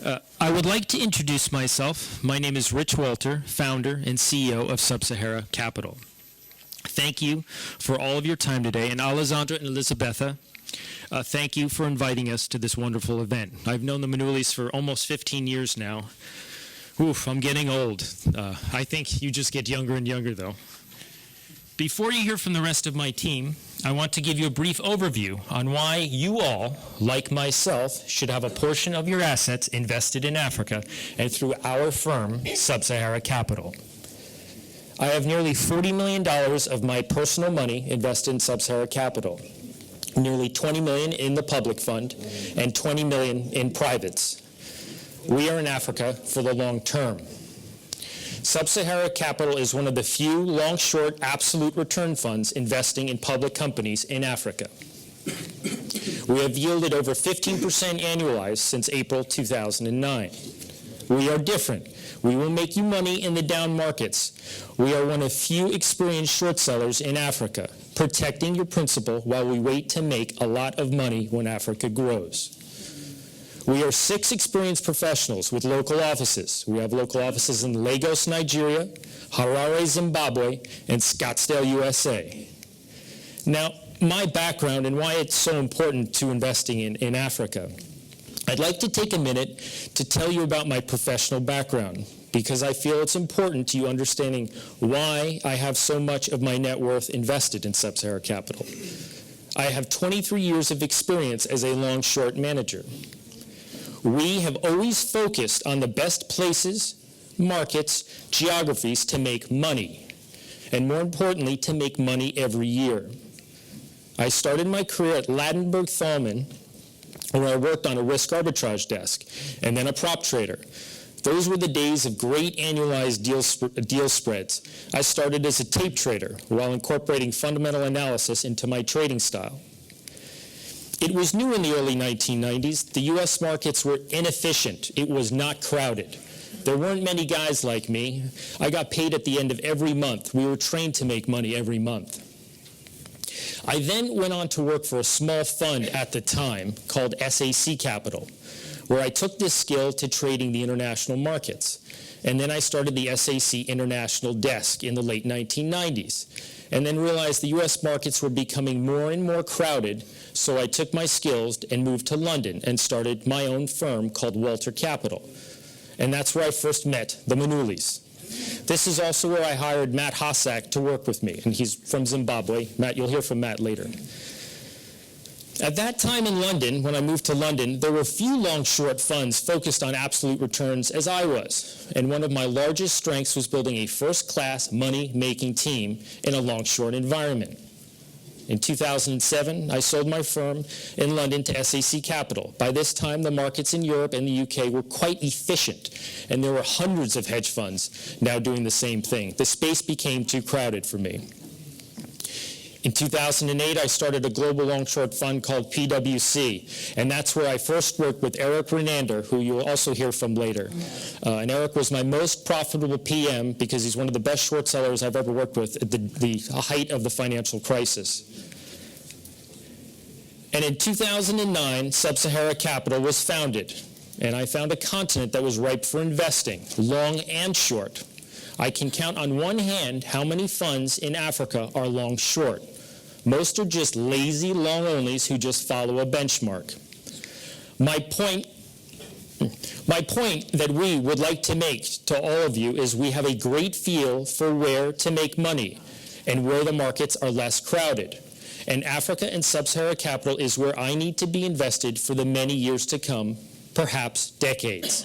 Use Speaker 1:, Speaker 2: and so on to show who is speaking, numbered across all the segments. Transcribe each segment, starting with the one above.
Speaker 1: I would like to introduce myself. My name is Rich Walter, founder and CEO of Sub-Sahara Capital. Thank you for all of your time today. And Alessandra and Elisabetta, thank you for inviting us to this wonderful event. I've known the Manulis for almost 15 years now. Oof, I'm getting old. I think you just get younger and younger, though. Before you hear from the rest of my team, I want to give you a brief overview on why you all, like myself, should have a portion of your assets invested in Africa and through our firm, Sub-Sahara Capital. I have nearly $40 million of my personal money invested in Sub-Sahara Capital, nearly $20 million in the public fund, and $20 million in privates. We are in Africa for the long term. Sub-Sahara Capital is one of the few long-short absolute return funds investing in public companies in Africa. We have yielded over 15% annualized since April 2009. We are different. We will make you money in the down markets. We are one of few experienced short sellers in Africa, protecting your principal while we wait to make a lot of money when Africa grows. We are 6 experienced professionals with local offices. We have local offices in Lagos, Nigeria, Harare, Zimbabwe, and Scottsdale, USA. Now, my background and why it's so important to investing in Africa. I'd like to take a minute to tell you about my professional background because I feel it's important to you understanding why I have so much of my net worth invested in Sub-Sahara Capital. I have 23 years of experience as a long-short manager. We have always focused on the best places, markets, geographies to make money, and more importantly, to make money every year. I started my career at Ladenburg Thalmann, where I worked on a risk arbitrage desk, and then a prop trader. Those were the days of great annualized deal spreads. I started as a tape trader while incorporating fundamental analysis into my trading style. It was new in the early 1990s. The U.S. markets were inefficient. It was not crowded. There weren't many guys like me. I got paid at the end of every month. We were trained to make money every month. I then went on to work for a small fund at the time called SAC Capital, where I took this skill to trading the international markets. And then I started the SAC International Desk in the late 1990s. And then realized the U.S. markets were becoming more and more crowded, so I took my skills and moved to London and started my own firm called Walter Capital. And that's where I first met the Manulis. This is also where I hired Matt Hossack to work with me, and he's from Zimbabwe. Matt, you'll hear from Matt later. At that time in London, when I moved to London, there were few long-short funds focused on absolute returns as I was. And one of my largest strengths was building a first-class money-making team in a long-short environment. In 2007, I sold my firm in London to SAC Capital. By this time, the markets in Europe and the UK were quite efficient, and there were hundreds of hedge funds now doing the same thing. The space became too crowded for me. In 2008, I started a global long-short fund called PwC, and that's where I first worked with Eric Renander, who you'll also hear from later. And Eric was my most profitable PM because he's one of the best short sellers I've ever worked with at the height of the financial crisis. And in 2009, Sub-Sahara Capital was founded, and I found a continent that was ripe for investing, long and short. I can count on one hand how many funds in Africa are long-short. Most are just lazy long-onlys who just follow a benchmark. My point that we would like to make to all of you is we have a great feel for where to make money and where the markets are less crowded. And Africa and Sub-Sahara Capital is where I need to be invested for the many years to come, perhaps decades.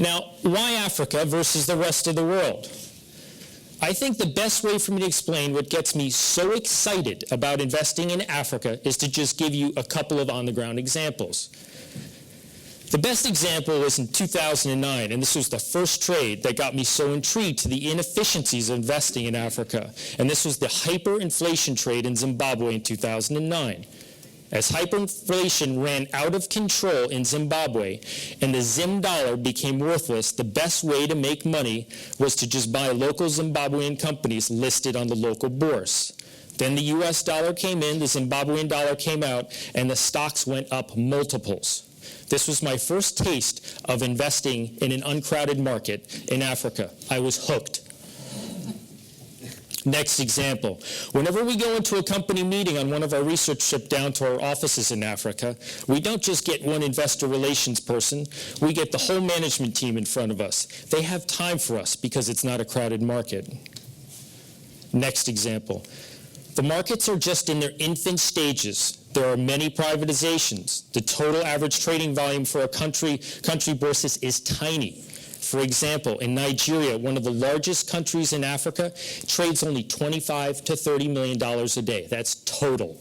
Speaker 1: Now, why Africa versus the rest of the world? I think the best way for me to explain what gets me so excited about investing in Africa is to just give you a couple of on-the-ground examples. The best example was in 2009, and this was the first trade that got me so intrigued to the inefficiencies of investing in Africa. And this was the hyperinflation trade in Zimbabwe in 2009. As hyperinflation ran out of control in Zimbabwe and the Zim dollar became worthless, the best way to make money was to just buy local Zimbabwean companies listed on the local bourse. Then the US dollar came in, the Zimbabwean dollar came out, and the stocks went up multiples. This was my first taste of investing in an uncrowded market in Africa. I was hooked. Next example. Whenever we go into a company meeting on one of our research trip down to our offices in Africa, we don't just get one investor relations person, we get the whole management team in front of us. They have time for us because it's not a crowded market. Next example. The markets are just in their infant stages. There are many privatizations. The total average trading volume for a country bourses is tiny. For example, in Nigeria, one of the largest countries in Africa, trades only $25 to $30 million a day. That's total.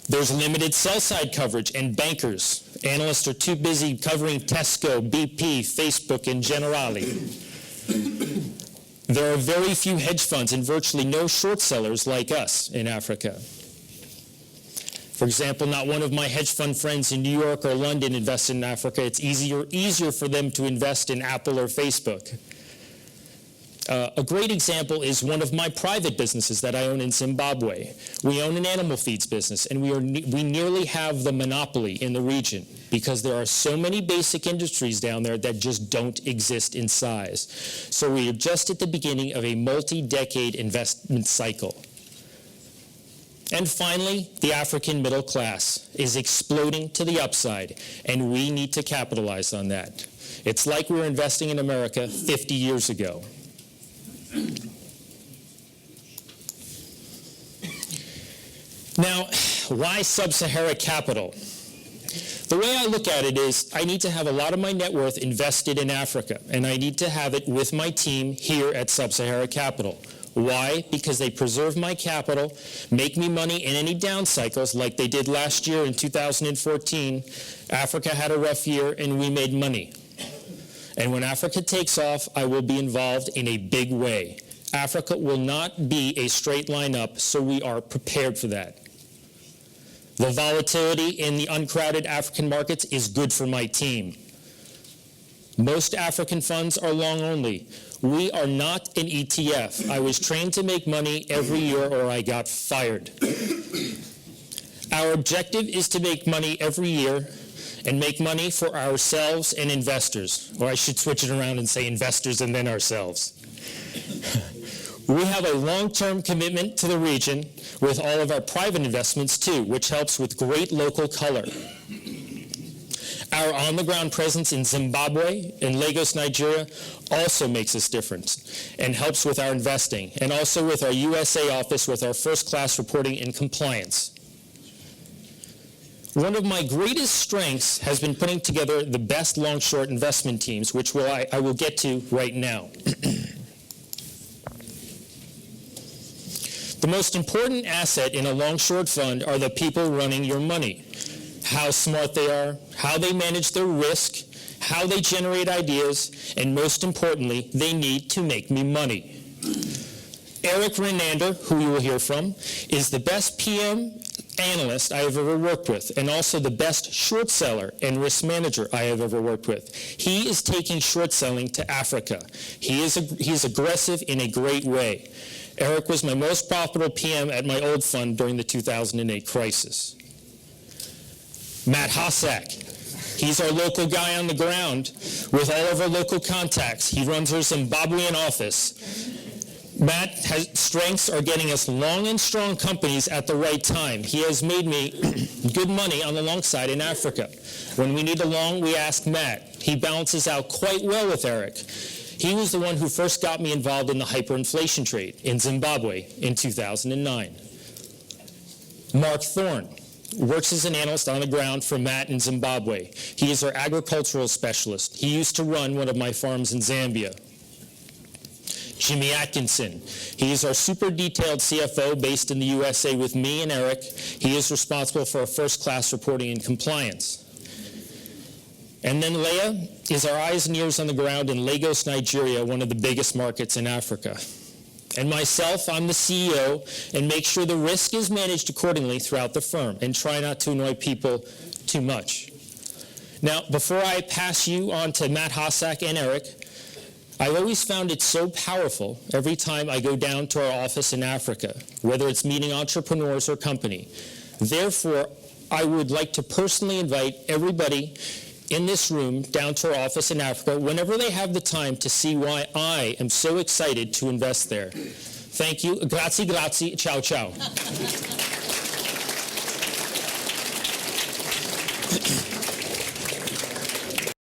Speaker 1: There's limited sell-side coverage and bankers. Analysts are too busy covering Tesco, BP, Facebook, and Generali. There are very few hedge funds and virtually no short sellers like us in Africa. For example, not one of my hedge fund friends in New York or London invests in Africa. It's easier for them to invest in Apple or Facebook. A great example is one of my private businesses that I own in Zimbabwe. We own an animal feeds business, and we nearly have the monopoly in the region because there are so many basic industries down there that just don't exist in size. So we are just at the beginning of a multi-decade investment cycle. And finally, the African middle class is exploding to the upside, and we need to capitalize on that. It's like we were investing in America 50 years ago. Now, why Sub-Sahara Capital? The way I look at it is I need to have a lot of my net worth invested in Africa, and I need to have it with my team here at Sub-Sahara Capital. Why? Because they preserve my capital, make me money in any down cycles like they did last year in 2014. Africa had a rough year and we made money. And when Africa takes off, I will be involved in a big way. Africa will not be a straight line up, so we are prepared for that. The volatility in the uncrowded African markets is good for my team. Most African funds are long only. We are not an ETF. I was trained to make money every year or I got fired. Our objective is to make money every year and make money for ourselves and investors. Or I should switch it around and say investors and then ourselves. We have a long-term commitment to the region with all of our private investments too, which helps with great local color. Our on-the-ground presence in Zimbabwe and Lagos, Nigeria also makes us different and helps with our investing, and also with our USA office with our first-class reporting and compliance. One of my greatest strengths has been putting together the best long-short investment teams, which I will get to right now. The most important asset in a long-short fund are the people running your money. How smart they are, how they manage their risk, how they generate ideas, and most importantly, they need to make me money. Eric Renander, who you will hear from, is the best PM analyst I have ever worked with, and also the best short seller and risk manager I have ever worked with. He is taking short selling to Africa. He's aggressive in a great way. Eric was my most profitable PM at my old fund during the 2008 crisis. Matt Hossack, he's our local guy on the ground with all of our local contacts. He runs our Zimbabwean office. Matt's strengths are getting us long and strong companies at the right time. He has made me good money on the long side in Africa. When we need a long, we ask Matt. He balances out quite well with Eric. He was the one who first got me involved in the hyperinflation trade in Zimbabwe in 2009. Mark Thorne works as an analyst on the ground for Matt in Zimbabwe. He is our agricultural specialist. He used to run one of my farms in Zambia. Jimmy Atkinson, he is our super detailed CFO based in the USA with me and Eric. He is responsible for our first-class reporting and compliance. And then Leah is our eyes and ears on the ground in Lagos, Nigeria, one of the biggest markets in Africa. And myself, I'm the CEO and make sure the risk is managed accordingly throughout the firm and try not to annoy people too much. Now, before I pass you on to Matt Hossack and Eric, I've always found it so powerful every time I go down to our office in Africa, whether it's meeting entrepreneurs or company. Therefore, I would like to personally invite everybody in this room down to our office in Africa whenever they have the time to see why I am so excited to invest there. Thank you. Grazie, grazie. Ciao, ciao.